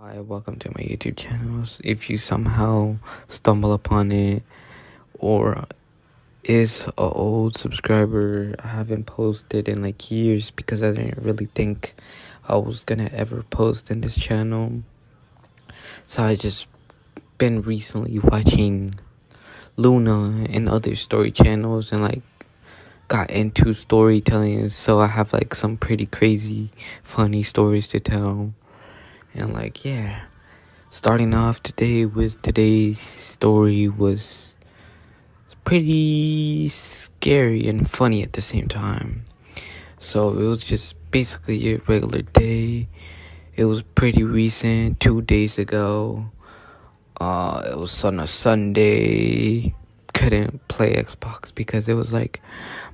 Hi, welcome to my YouTube channels. If you somehow stumble upon it or is a old subscriber, I haven't posted in like years because I didn't really think I was gonna ever post in this channel. So I just been recently watching Luna and other story channels and like got into storytelling, so I have like some pretty crazy funny stories to tell. And like yeah. Starting off today with today's story was pretty scary and funny at the same time. So it was just basically a regular day. It was pretty recent, 2 days ago. It was on a Sunday. Couldn't play Xbox because it was like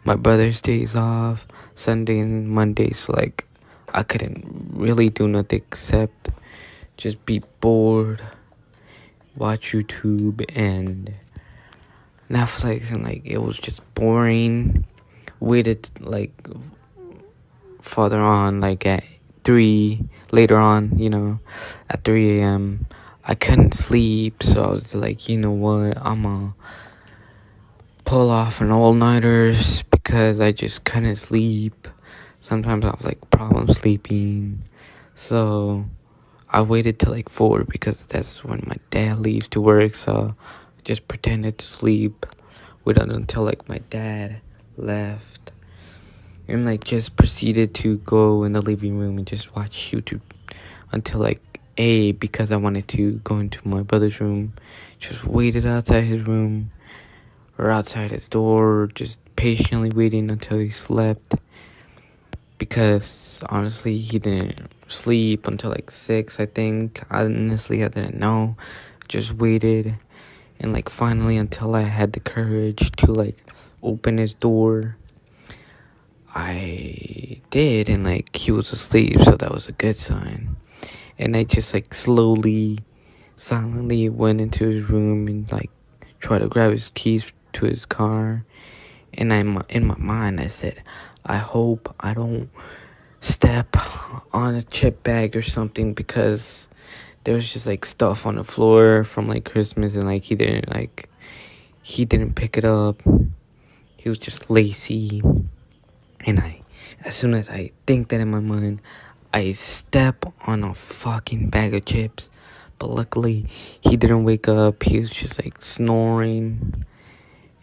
my brother's days off, Sunday and Monday. So like I couldn't really do nothing except just be bored, watch YouTube and Netflix, and like it was just boring. Waited like further on, like at 3 later on, at 3 a.m. I couldn't sleep, so I was like, you know what, I'ma pull off an all-nighters because I just couldn't sleep. Sometimes I was like problem sleeping, so I waited till like 4 because that's when my dad leaves to work, so I just pretended to sleep. Waited until like my dad left and like just proceeded to go in the living room and just watch YouTube until like 8 because I wanted to go into my brother's room. Just waited outside his room or outside his door, just patiently waiting until he slept. Because honestly, he didn't sleep until like 6, I think. Honestly, I didn't know. Just waited. And like finally, until I had the courage to like open his door, I did. And like he was asleep, so that was a good sign. And I just like slowly, silently went into his room and like tried to grab his keys to his car. And in my mind, I said, I hope I don't step on a chip bag or something, because there was just like stuff on the floor from like Christmas, and like he didn't pick it up. He was just lazy. And as soon as I think that in my mind, I step on a fucking bag of chips. But luckily he didn't wake up. He was just like snoring.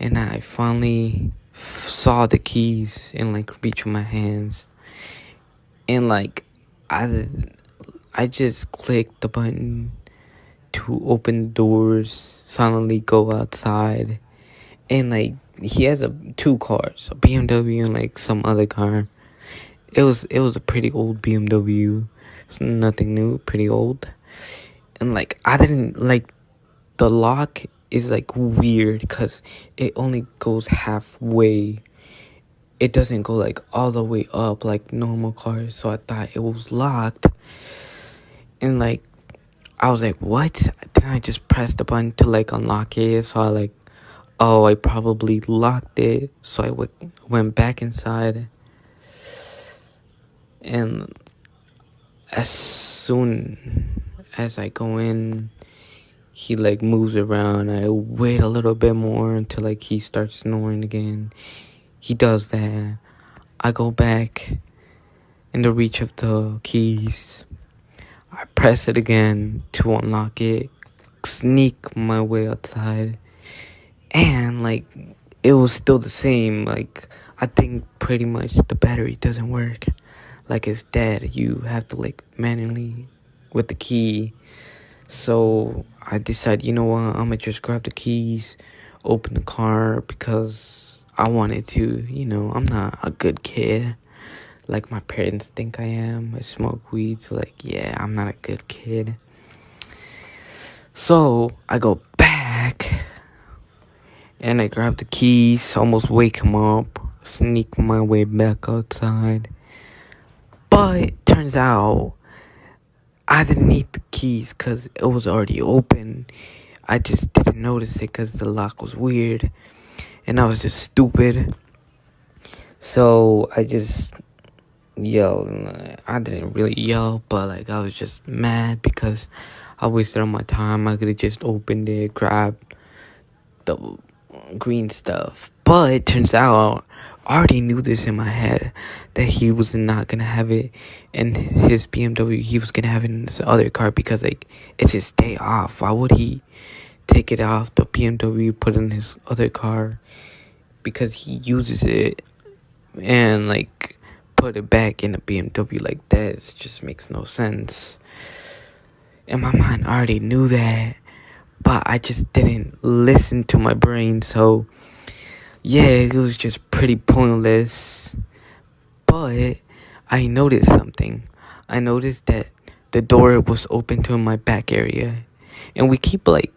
And I finally saw the keys in like reach of my hands. And like I just clicked the button to open doors, silently go outside. And like he has two cars, a BMW and like some other car. It was a pretty old BMW. It's nothing new, pretty old. And like I didn't like, the lock is like weird cuz it only goes halfway. It doesn't go like all the way up like normal cars, so I thought it was locked. And like I was like, what? Then I just pressed the button to like unlock it. So I like, oh, I probably locked it. So I went back inside. And as soon as I go in, he like moves around. I wait a little bit more until like he starts snoring again. He does that. I go back in the reach of the keys. I press it again to unlock it. Sneak my way outside. And like it was still the same. Like I think pretty much the battery doesn't work. Like it's dead. You have to like manually with the key. So I decided, you know what, I'm gonna just grab the keys, open the car, because I wanted to, I'm not a good kid like my parents think I am. I smoke weed, so like yeah, I'm not a good kid. So I go back and I grab the keys, almost wake him up, sneak my way back outside. But turns out I didn't need the keys because it was already open. I just didn't notice it because the lock was weird. And I was just stupid. So I just yell. I didn't really yell, but like I was just mad because I wasted all my time. I could have just opened it, grabbed the green stuff. But it turns out I already knew this in my head that he was not gonna have it in his BMW. He was gonna have it in his other car because like it's his day off. Why would he take it off the BMW, put it in his other car? Because he uses it and like put it back in the BMW like that. It just makes no sense. In my mind, I already knew that, but I just didn't listen to my brain. So yeah, it was just pretty pointless. But I noticed something. I noticed that the door was open to my back area, and we keep like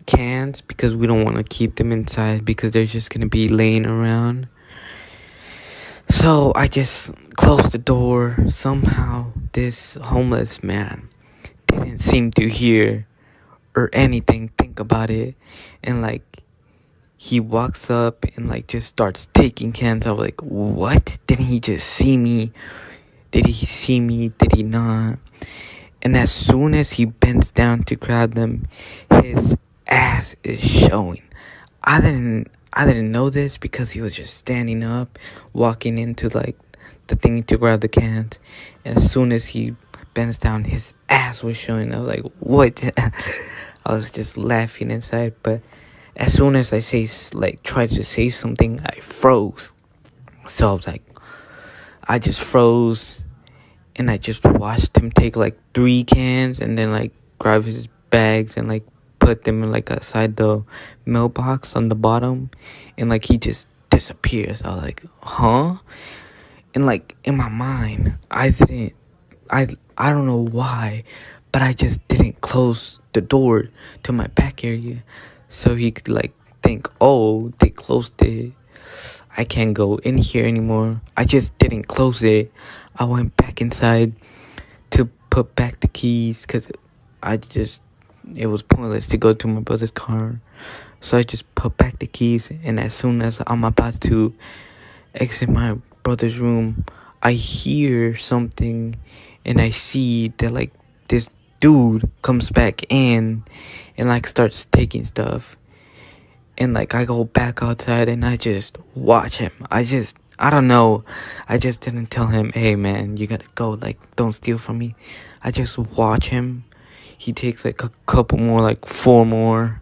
cans because we don't want to keep them inside because they're just gonna be laying around. So I just closed the door. Somehow this homeless man didn't seem to hear or anything, think about it, and like he walks up and like just starts taking cans. I was like, what? Didn't he just see me? Did he see me? Did he not? And as soon as he bends down to grab them, his ass is showing. I didn't know this because he was just standing up, walking into like the thing to grab the cans. And as soon as he bends down, his ass was showing. I was like, what? I was just laughing inside. But as soon as I tried to say something, I froze. So I was like, I just froze. And I just watched him take like 3 cans and then like grab his bags and like put them in like outside the mailbox on the bottom, and like he just disappears. I was like, huh? And like in my mind, I don't know why, but I just didn't close the door to my back area so he could like think, oh, they closed it, I can't go in here anymore. I just didn't close it. I went back inside to put back the keys because it was pointless to go to my brother's car. So I just put back the keys, and as soon as I'm about to exit my brother's room, I hear something, and I see that like this dude comes back in and like starts taking stuff. And like I go back outside and I just watch him. I don't know. I just didn't tell him, hey man, you gotta go, like don't steal from me. I just watch him. He takes like a couple more, like 4 more.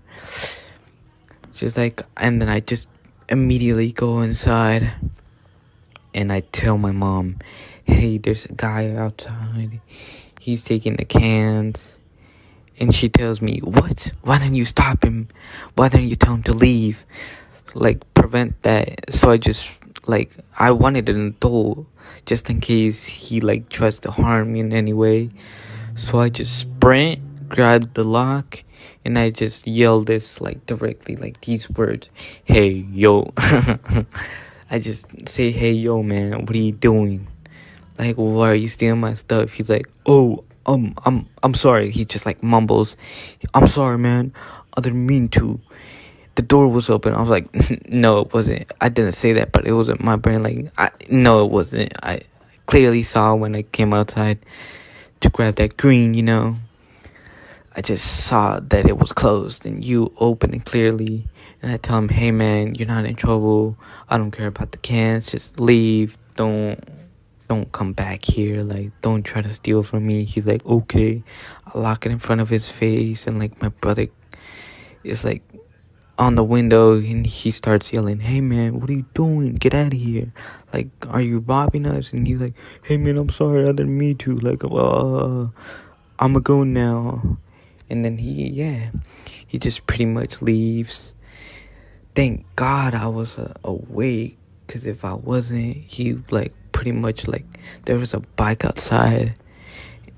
Just like, and then I just immediately go inside and I tell my mom, hey, there's a guy outside. He's taking the cans. And she tells me, what? Why don't you stop him? Why don't you tell him to leave? Like, prevent that. So I just, like, I wanted an adult just in case he, like, tries to harm me in any way. So I just sprint, grab the lock, and I just yell this, like, directly, like, these words. Hey, yo. I just say, hey, yo, man, what are you doing? Like, why are you stealing my stuff? He's like, oh, I'm sorry. He just like mumbles, I'm sorry, man. I didn't mean to. The door was open. I was like, no, it wasn't. I didn't say that, but it wasn't my brain. Like, no, it wasn't. I clearly saw when I came outside to grab that green, you know. I just saw that it was closed and you opened it clearly. And I tell him, hey, man, you're not in trouble. I don't care about the cans. Just leave. Don't come back here, like don't try to steal from me. He's like, okay. I lock it in front of his face, and like my brother is like on the window and he starts yelling, hey man, what are you doing? Get out of here. Like, are you robbing us? And he's like, hey man, I'm sorry, I didn't mean to. Like, I'ma go now. And then he just pretty much leaves. Thank God I was awake, because if I wasn't, he like pretty much like there was a bike outside.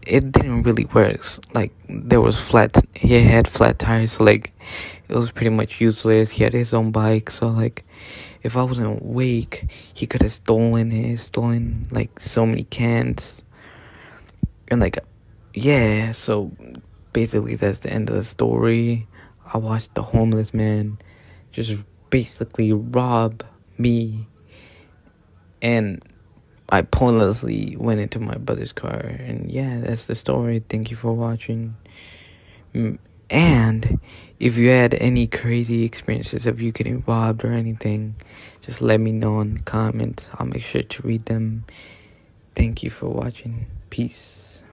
It didn't really work. Like there was he had flat tires, so like it was pretty much useless. He had his own bike, so like if I wasn't awake, he could have stolen like so many cans. And like, yeah, so basically that's the end of the story. I watched the homeless man just basically rob me, and I pointlessly went into my brother's car, and yeah, that's the story. Thank you for watching. And if you had any crazy experiences of you getting robbed or anything, just let me know in the comments. I'll make sure to read them. Thank you for watching. Peace.